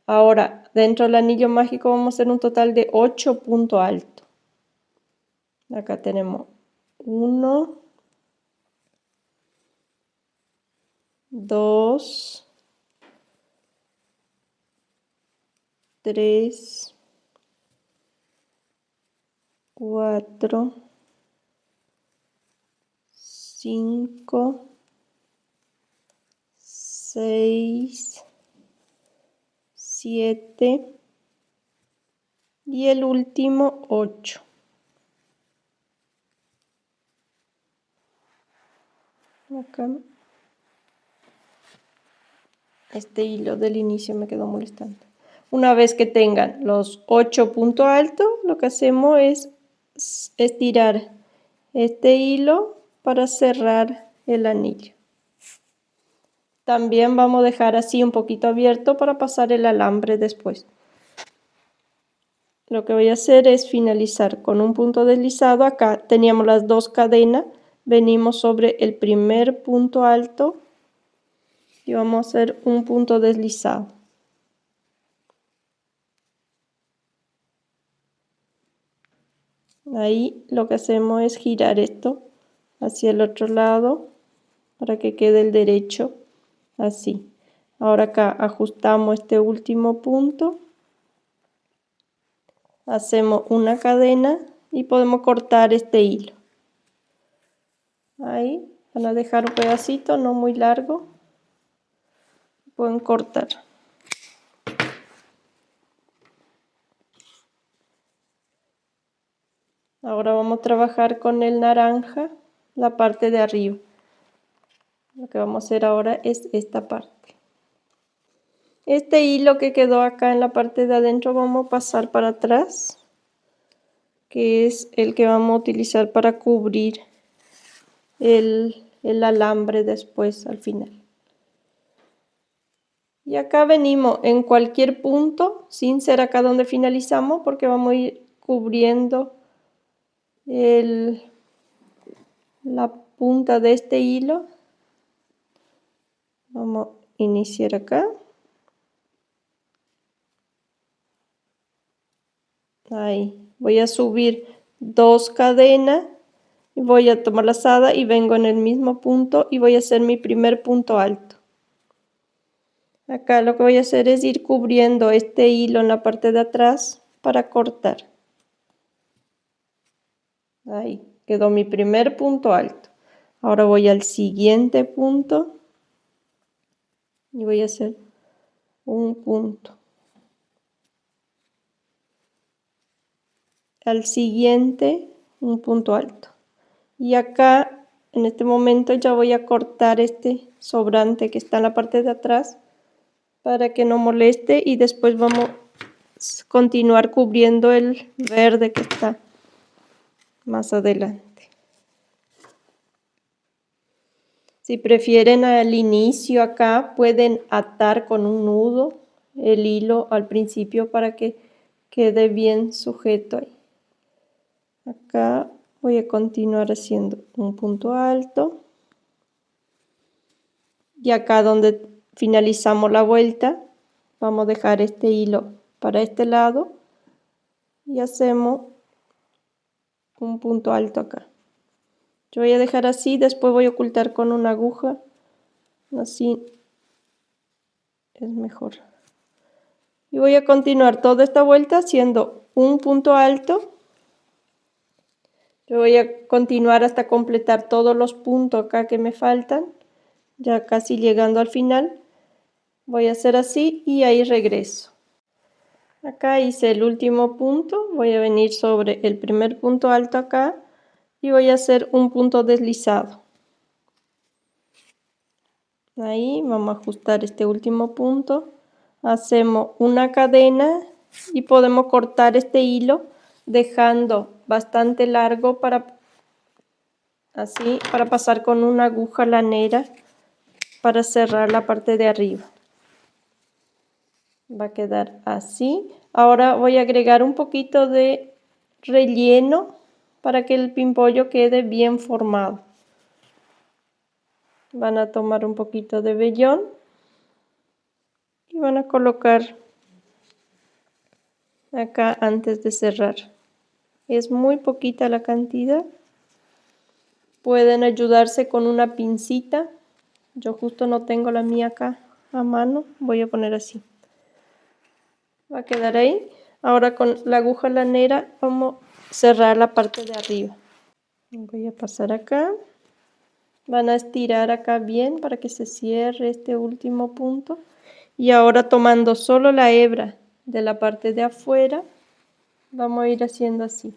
Ahora, dentro del anillo mágico vamos a hacer un total de 8 puntos altos. Acá tenemos 1, 2, 3, 4, 5, 6, 7 y el último 8. Acá este hilo del inicio me quedó molestando. Una vez que tengan los 8 puntos altos, lo que hacemos es estirar este hilo para cerrar el anillo. También vamos a dejar así un poquito abierto para pasar el alambre después. Lo que voy a hacer es finalizar con un punto deslizado. Acá teníamos las dos cadenas, venimos sobre el primer punto alto y vamos a hacer un punto deslizado. Ahí lo que hacemos es girar esto hacia el otro lado para que quede el derecho, así. Ahora acá ajustamos este último punto, hacemos una cadena y podemos cortar este hilo. Ahí van a dejar un pedacito no muy largo, pueden cortar. Ahora vamos a trabajar con el naranja la parte de arriba. Lo que vamos a hacer ahora es esta parte. Este hilo que quedó acá en la parte de adentro vamos a pasar para atrás, que es el que vamos a utilizar para cubrir el alambre después al final. Y acá venimos en cualquier punto, sin ser acá donde finalizamos, porque vamos a ir cubriendo la punta de este hilo. Vamos a iniciar acá. Ahí, voy a subir 2 cadenas y voy a tomar la lazada y vengo en el mismo punto y voy a hacer mi primer punto alto. Acá lo que voy a hacer es ir cubriendo este hilo en la parte de atrás para cortar. Ahí, quedó mi primer punto alto. Ahora voy al siguiente punto y voy a hacer un punto. Al siguiente, un punto alto. Y acá, en este momento, ya voy a cortar este sobrante que está en la parte de atrás para que no moleste y después vamos a continuar cubriendo el verde que está más adelante. Si prefieren al inicio acá, pueden atar con un nudo el hilo al principio para que quede bien sujeto ahí. Acá voy a continuar haciendo un punto alto. Y acá donde finalizamos la vuelta, vamos a dejar este hilo para este lado y hacemos un punto alto acá. Yo voy a dejar así, después voy a ocultar con una aguja, así es mejor. Y voy a continuar toda esta vuelta haciendo un punto alto. Yo voy a continuar hasta completar todos los puntos acá que me faltan, ya casi llegando al final. Voy a hacer así y ahí regreso. Acá hice el último punto, voy a venir sobre el primer punto alto acá y voy a hacer un punto deslizado. Ahí vamos a ajustar este último punto, hacemos una cadena y podemos cortar este hilo dejando bastante largo para pasar con una aguja lanera para cerrar la parte de arriba. Va a quedar así. Ahora voy a agregar un poquito de relleno para que el pimpollo quede bien formado. Van a tomar un poquito de vellón y van a colocar acá antes de cerrar. Es muy poquita la cantidad. Pueden ayudarse con una pincita. Yo justo no tengo la mía acá a mano. Voy a poner así. Va a quedar ahí. Ahora con la aguja lanera vamos a cerrar la parte de arriba. Voy a pasar acá. Van a estirar acá bien para que se cierre este último punto. Y ahora tomando solo la hebra de la parte de afuera, vamos a ir haciendo así.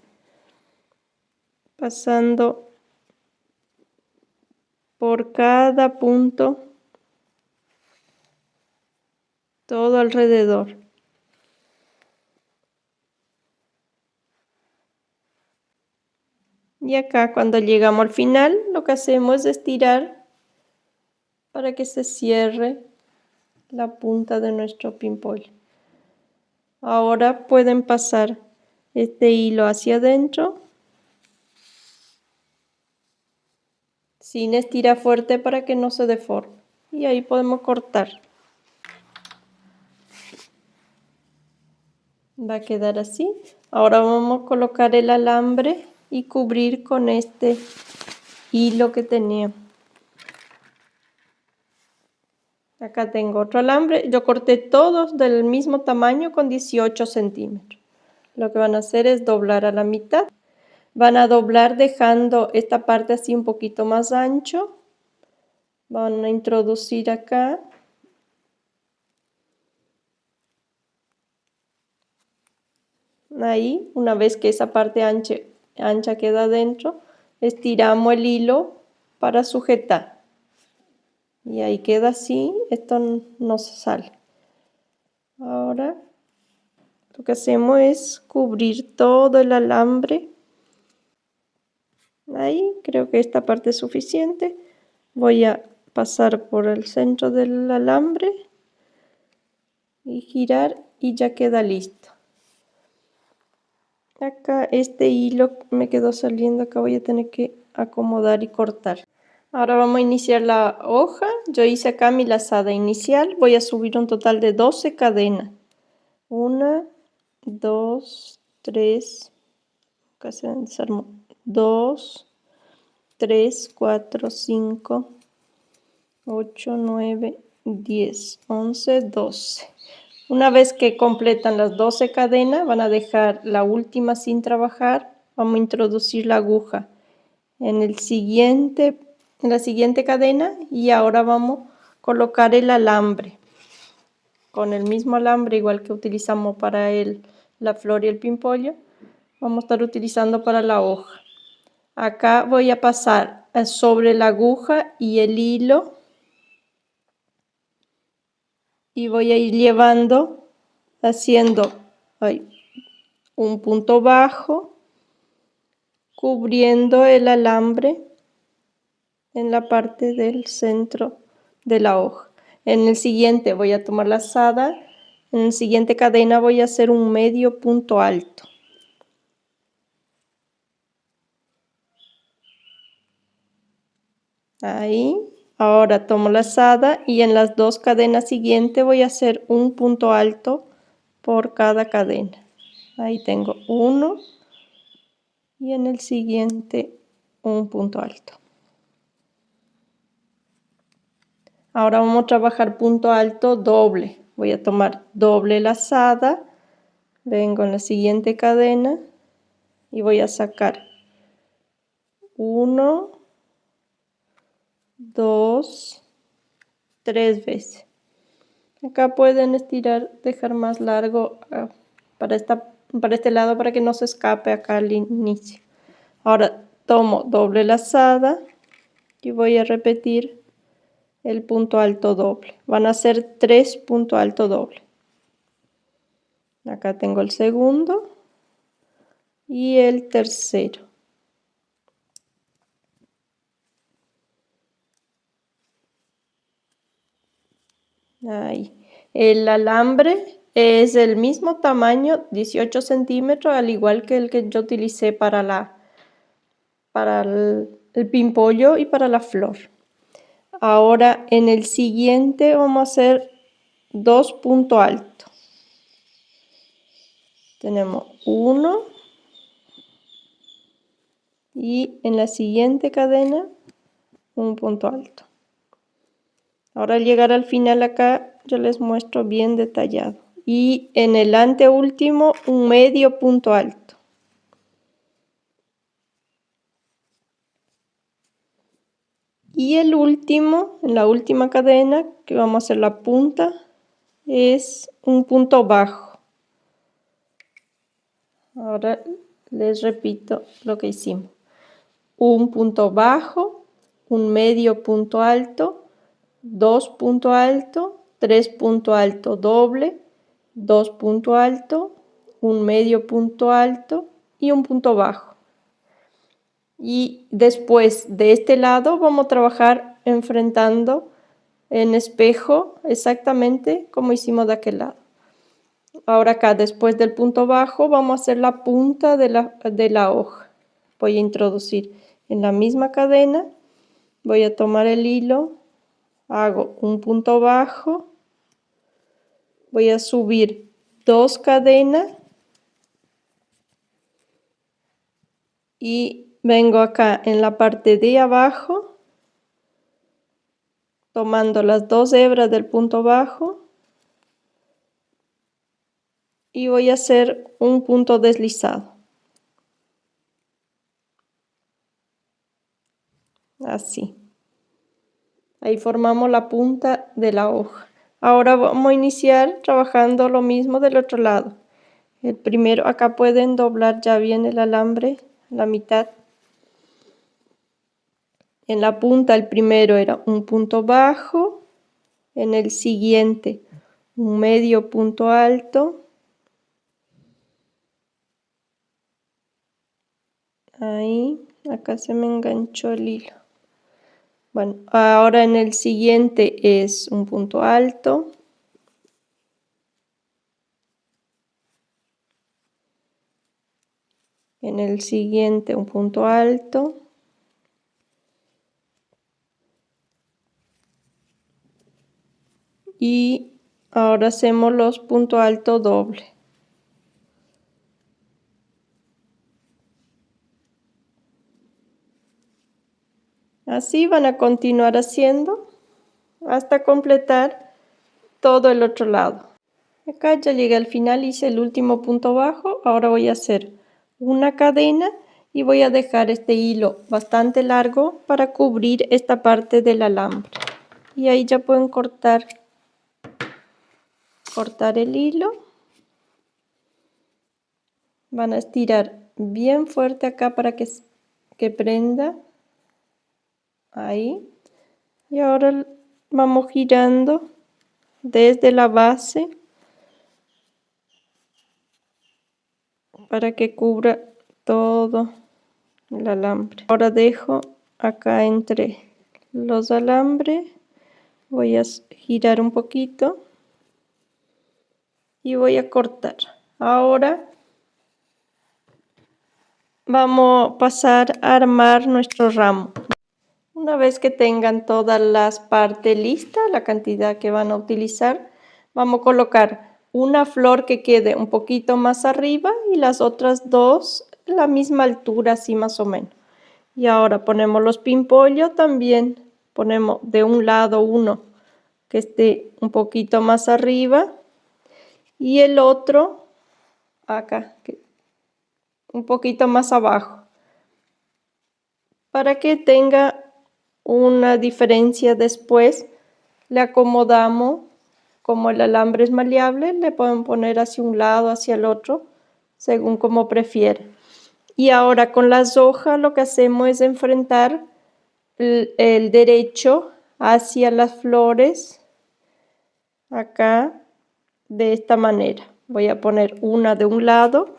Pasando por cada punto, todo alrededor. Y acá cuando llegamos al final, lo que hacemos es estirar para que se cierre la punta de nuestro pimpollo. Ahora pueden pasar este hilo hacia adentro sin estirar fuerte para que no se deforme. Y ahí podemos cortar. Va a quedar así. Ahora vamos a colocar el alambre y cubrir con este hilo que tenía. Acá tengo otro alambre. Yo corté todos del mismo tamaño con 18 centímetros. Lo que van a hacer es doblar a la mitad. Van a doblar dejando esta parte así un poquito más ancho. Van a introducir acá. Ahí, una vez que esa parte ancha queda adentro, estiramos el hilo para sujetar. Y ahí queda así, esto no se sale. Ahora lo que hacemos es cubrir todo el alambre. Ahí creo que esta parte es suficiente. Voy a pasar por el centro del alambre y girar y ya queda listo. Acá este hilo me quedó saliendo, acá voy a tener que acomodar y cortar. Ahora vamos a iniciar la hoja. Yo hice acá mi lazada inicial. Voy a subir un total de 12 cadenas. 1, 2, 3, acá se desarmó. 2, 3, 4, 5, 8, 9, 10, 11, 12. Una vez que completan las 12 cadenas, van a dejar la última sin trabajar. Vamos a introducir la aguja en la siguiente cadena y ahora vamos a colocar el alambre. Con el mismo alambre, igual que utilizamos para la flor y el pimpollo, vamos a estar utilizando para la hoja. Acá voy a pasar sobre la aguja y el hilo y voy a ir llevando, haciendo un punto bajo, cubriendo el alambre en la parte del centro de la hoja. En el siguiente voy a tomar la lazada, en la siguiente cadena voy a hacer un medio punto alto. Ahí, ahora tomo la lazada y en las dos cadenas siguientes voy a hacer un punto alto por cada cadena. Ahí tengo uno y en el siguiente un punto alto. Ahora vamos a trabajar punto alto doble. Voy a tomar doble lazada, vengo en la siguiente cadena y voy a sacar 1, 2, 3 veces. Acá pueden estirar, dejar más largo para este lado para que no se escape acá al inicio. Ahora tomo doble lazada y voy a repetir el punto alto doble. Van a ser 3 puntos alto doble. Acá tengo el segundo y el tercero. Ahí. El alambre es del mismo tamaño, 18 centímetros, al igual que el que yo utilicé para el pimpollo y para la flor. Ahora en el siguiente vamos a hacer 2 puntos altos. Tenemos 1 y en la siguiente cadena un punto alto. Ahora al llegar al final acá yo les muestro bien detallado. Y en el anteúltimo un medio punto alto. Y el último, en la última cadena, que vamos a hacer la punta, es un punto bajo. Ahora les repito lo que hicimos. Un punto bajo, un medio punto alto, 2 puntos altos, 3 puntos altos doble, 2 puntos altos, un medio punto alto y un punto bajo. Y después de este lado vamos a trabajar enfrentando en espejo, exactamente como hicimos de aquel lado. Ahora acá, después del punto bajo, vamos a hacer la punta de la hoja. Voy a introducir en la misma cadena, voy a tomar el hilo, hago un punto bajo, voy a subir 2 cadenas y vengo acá en la parte de abajo, tomando las 2 hebras del punto bajo y voy a hacer un punto deslizado. Así. Ahí formamos la punta de la hoja. Ahora vamos a iniciar trabajando lo mismo del otro lado. El primero, acá pueden doblar ya bien el alambre, la mitad. En la punta el primero era un punto bajo, en el siguiente un medio punto alto. Ahí, acá se me enganchó el hilo. Bueno, ahora en el siguiente es un punto alto. En el siguiente un punto alto. Y ahora hacemos los puntos altos doble. Así van a continuar haciendo hasta completar todo el otro lado. Acá ya llegué al final, hice el último punto bajo. Ahora voy a hacer una cadena y voy a dejar este hilo bastante largo para cubrir esta parte del alambre. Y ahí ya pueden cortar el hilo. Van a estirar bien fuerte acá para que prenda. Ahí. Y ahora vamos girando desde la base para que cubra todo el alambre. Ahora dejo acá entre los alambres, voy a girar un poquito y voy a cortar. Ahora vamos a pasar a armar nuestro ramo. Una vez que tengan todas las partes listas, la cantidad que van a utilizar, vamos a colocar una flor que quede un poquito más arriba y las otras dos a la misma altura, así más o menos. Y ahora ponemos los pimpollos también, ponemos de un lado uno que esté un poquito más arriba y el otro acá, un poquito más abajo, para que tenga una diferencia después. Le acomodamos, como el alambre es maleable, le pueden poner hacia un lado, hacia el otro, según como prefieran. Y ahora con las hojas lo que hacemos es enfrentar el derecho hacia las flores, acá, de esta manera. Voy a poner una de un lado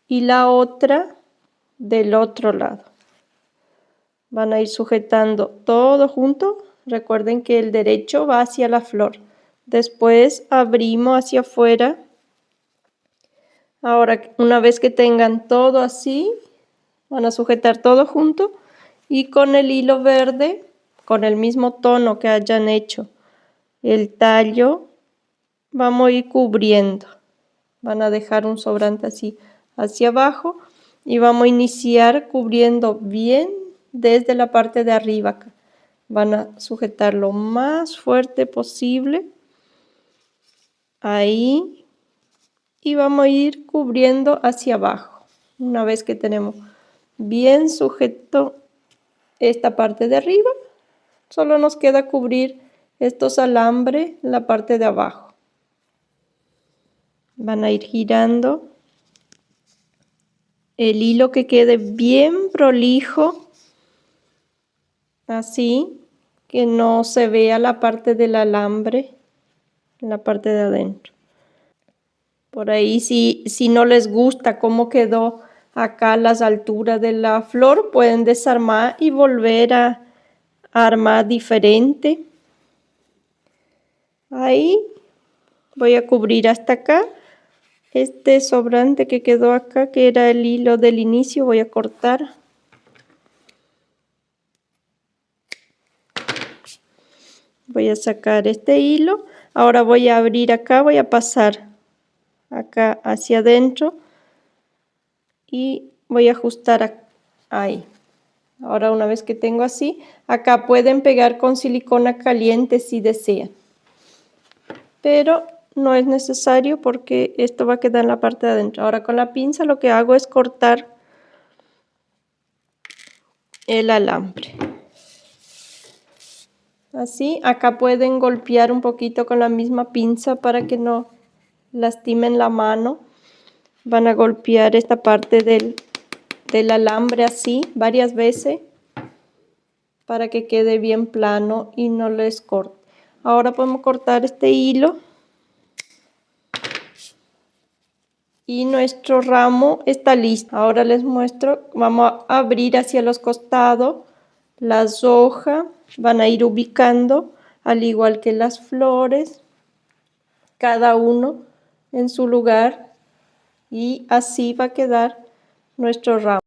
y la otra del otro lado. Van a ir sujetando todo junto. Recuerden que el derecho va hacia la flor. Después abrimos hacia afuera. Ahora, una vez que tengan todo así, van a sujetar todo junto y con el hilo verde, con el mismo tono que hayan hecho el tallo, vamos a ir cubriendo. Van a dejar un sobrante así hacia abajo y vamos a iniciar cubriendo bien desde la parte de arriba acá. Van a sujetar lo más fuerte posible. Ahí. Y vamos a ir cubriendo hacia abajo. Una vez que tenemos bien sujeto esta parte de arriba, solo nos queda cubrir estos alambres en la parte de abajo. Van a ir girando el hilo que quede bien prolijo, así que no se vea la parte del alambre en la parte de adentro. Por ahí si no les gusta cómo quedó acá las alturas de la flor, pueden desarmar y volver a armar diferente. Ahí voy a cubrir hasta acá. Este sobrante que quedó acá, que era el hilo del inicio, voy a cortar. Voy a sacar este hilo. Ahora voy a abrir acá, voy a pasar acá hacia adentro y voy a ajustar ahí. Ahora una vez que tengo así, acá pueden pegar con silicona caliente si desean. Pero no es necesario porque esto va a quedar en la parte de adentro. Ahora con la pinza lo que hago es cortar el alambre. Así, acá pueden golpear un poquito con la misma pinza para que no lastimen la mano. Van a golpear esta parte del alambre así varias veces para que quede bien plano y no les corte. Ahora podemos cortar este hilo. Y nuestro ramo está listo. Ahora les muestro, vamos a abrir hacia los costados las hojas, van a ir ubicando al igual que las flores, cada uno en su lugar y así va a quedar nuestro ramo.